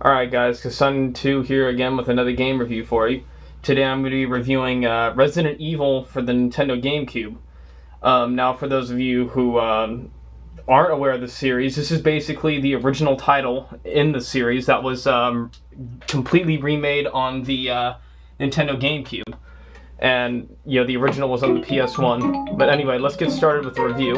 Alright guys, Kasun2 here again with another game review for you. Today I'm going to be reviewing Resident Evil for the Nintendo Gamecube. Now for those of you who aren't aware of the series, this is basically the original title in the series that was completely remade on the Nintendo Gamecube. And, you know, the original was on the PS1. But anyway, let's get started with the review.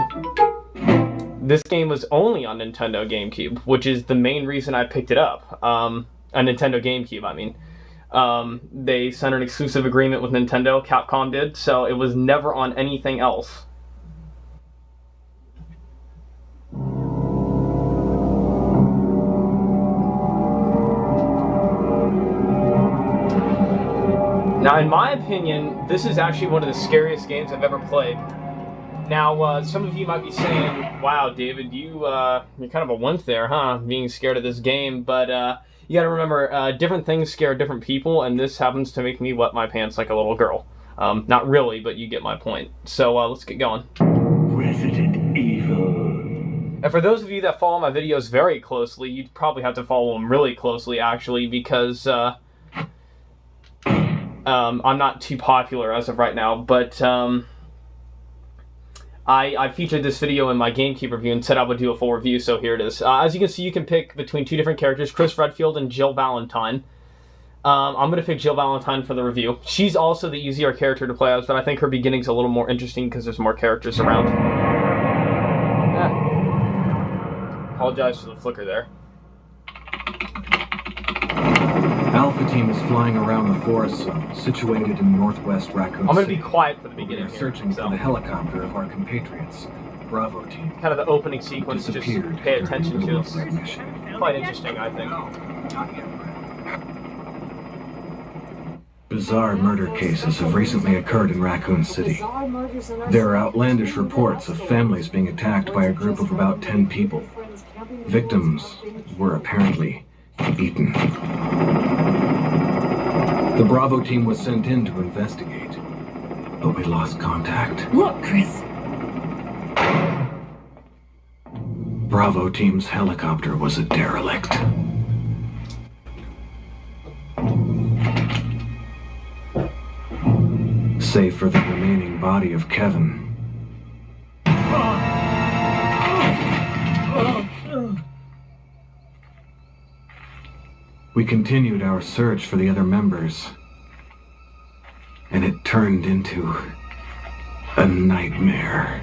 This game was only on Nintendo Gamecube, which is the main reason I picked it up. A Nintendo Gamecube, I mean. They signed an exclusive agreement with Nintendo, Capcom did, so it was never on anything else. Now, in my opinion, this is actually one of the scariest games I've ever played. Now, some of you might be saying, wow, David, you're kind of a wimp there, huh? Being scared of this game, but you gotta remember, different things scare different people, and this happens to make me wet my pants like a little girl. Not really, but you get my point. So, let's get going. Resident Evil. And for those of you that follow my videos very closely, you'd probably have to follow them really closely, actually, because I'm not too popular as of right now, but I featured this video in my GameCube review and said I would do a full review, so here it is. As you can see, you can pick between two different characters, Chris Redfield and Jill Valentine. I'm going to pick Jill Valentine for the review. She's also the easier character to play as, but I think her beginning's a little more interesting because there's more characters around. Yeah. Apologize for the flicker there. Alpha Team is flying around the forest zone, situated in northwest Raccoon City. I'm going to be quiet for the beginning here. Searching for the helicopter of our compatriots, Bravo Team. Kind of the opening sequence, just pay attention to. It's quite interesting, I think. Bizarre murder cases have recently occurred in Raccoon City. There are outlandish reports of families being attacked by a group of about 10 people. Victims were apparently eaten. The Bravo Team was sent in to investigate, but we lost contact. Look, Chris! Bravo Team's helicopter was a derelict. Save for the remaining body of Kevin. We continued our search for the other members, and it turned into a nightmare.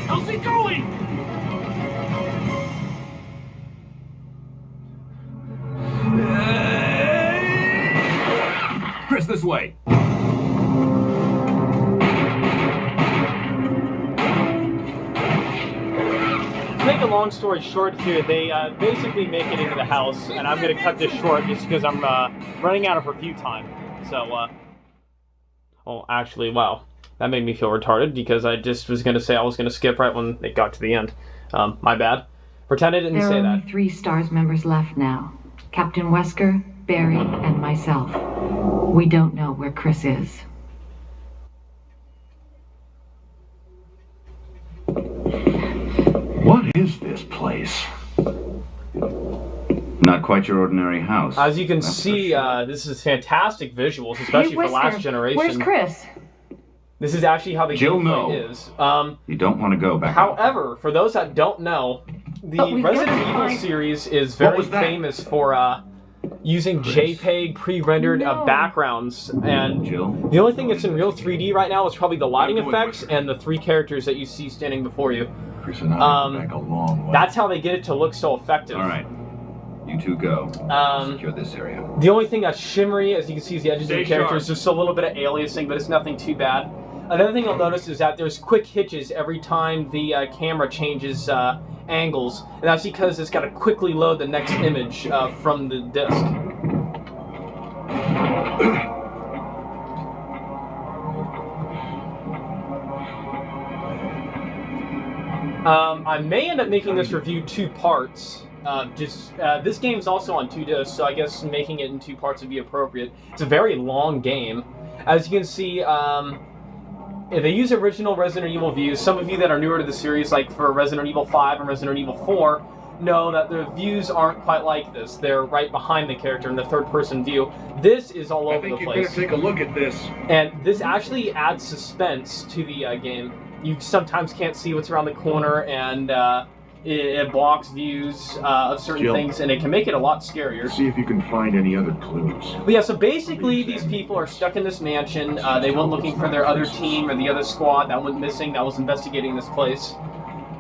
How's it going? Chris, this way. make a long story short here, they basically make it into the house, and I'm going to cut this short just because I'm running out of review time. So, well, actually, wow, that made me feel retarded because I just was going to say I was going to skip right when it got to the end. My bad. Pretend I didn't There say are that. only 3 STARS members left now. Captain Wesker, Barry, and myself. We don't know where Chris is. What is this place? Not quite your ordinary house. As you can that's for see, sure. this is fantastic visuals, especially for Last Generation. Where's Chris? This is actually how the Jill, gameplay no. is. You don't want to go back. However, for those that don't know, the But we Resident got to Evil find- series is What very was that? famous for using JPEG pre-rendered No. backgrounds, and Jill? the only thing that's in real 3D right now is probably the lighting I'm doing effects Whisper. and the 3 characters that you see standing before you. Chris and I Um, went back a long way. That's how they get it to look so effective. All right. You two go. Secure this area. The only thing that's shimmery, as you can see, is the edges of Stay the characters. sharp. Just a little bit of aliasing, but it's nothing too bad. Another thing you'll notice is that there's quick hitches every time the camera changes angles, and that's because it's got to quickly load the next image from the disc. I may end up making this review 2 parts. This game's also on 2 discs, so I guess making it in 2 parts would be appropriate. It's a very long game. As you can see, they use original Resident Evil views. Some of you that are newer to the series, like for Resident Evil 5 and Resident Evil 4, know that the views aren't quite like this. They're right behind the character in the third-person view. This is all I over the think you better place. take a look at this. And this actually adds suspense to the game. You sometimes can't see what's around the corner, and it blocks views of certain Jill. things, and it can make it a lot scarier. See if you can find any other clues. But yeah, so basically these people are stuck in this mansion. They went looking for their other team or the other squad that went missing that was investigating this place.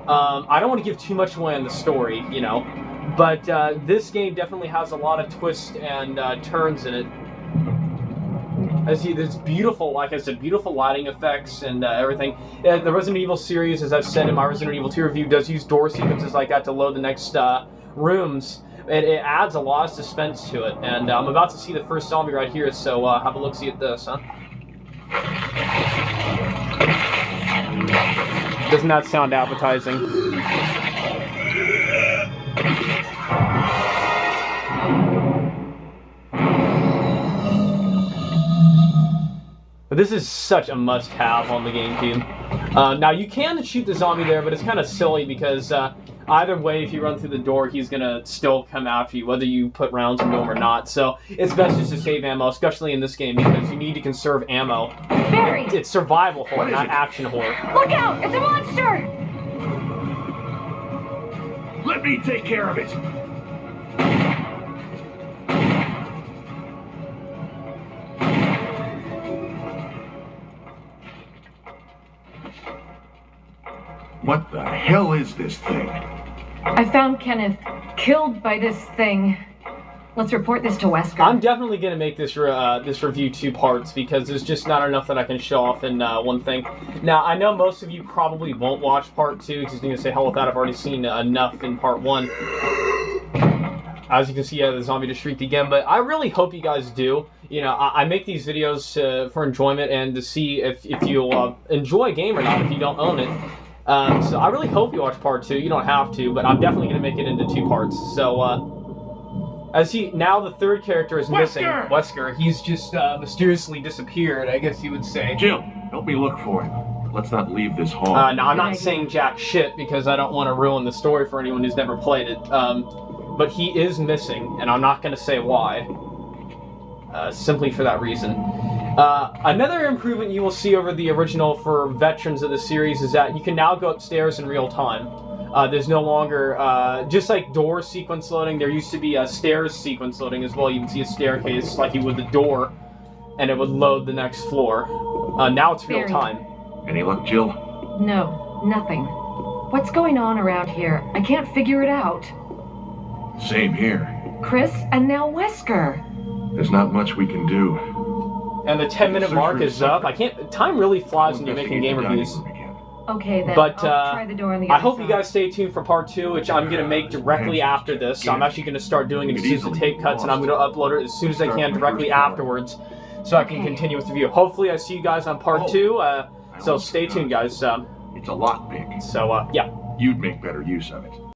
I don't want to give too much away on the story, you know, but this game definitely has a lot of twists and turns in it. As you, there's beautiful, like I said, beautiful lighting effects and everything. The Resident Evil series, as I've said in my Resident Evil 2 review, does use door sequences like that to load the next rooms. It adds a lot of suspense to it. And I'm about to see the first zombie right here, so have a look-see at this, huh? Doesn't that sound appetizing? But this is such a must-have on the GameCube. Now, you can shoot the zombie there, but it's kind of silly because either way, if you run through the door, he's going to still come after you, whether you put rounds into him or not. So it's best just to save ammo, especially in this game, because you need to conserve ammo. Barry! It's survival horror, What is not it? action horror. Look out! It's a monster! Let me take care of it. What the hell is this thing? I found Kenneth killed by this thing. Let's report this to Wesker. I'm definitely going to make this this review 2 parts because there's just not enough that I can show off in one thing. Now, I know most of you probably won't watch part 2 because you're going to say, hell with that, I've already seen enough in part 1. As you can see, the zombie just shrieked again, but I really hope you guys do. You know, I make these videos for enjoyment and to see if you'll enjoy a game or not if you don't own it. So I really hope you watch part 2. You don't have to, but I'm definitely going to make it into 2 parts. So, now the third character is missing, Wesker. He's just mysteriously disappeared, I guess you would say. Jill, help me look for him. Let's not leave this hall. Now, I'm not saying jack shit because I don't want to ruin the story for anyone who's never played it. But he is missing, and I'm not going to say why. Simply for that reason. Another improvement you will see over the original for veterans of the series is that you can now go upstairs in real time. There's no longer, just like door sequence loading, there used to be a stairs sequence loading as well. You can see a staircase like you would the door, and it would load the next floor. Now it's real Barry. time. Any luck, Jill? No, nothing. What's going on around here? I can't figure it out. Same here. Chris and now Wesker. There's not much we can do. And the 10-minute Search mark for is up. Time really flies when you're making game reviews. Okay, then But I'll try the door on the I other hope you side. guys stay tuned for part 2, which I'm going to make directly after this. So I'm actually going to start doing it as soon as the tape cuts, and I'm going to upload it as soon as I can directly afterwards, so I can continue with the review. Hopefully I see you guys on part 2, so stay tuned, guys. It's a lot big. So, yeah. You'd make better use of it.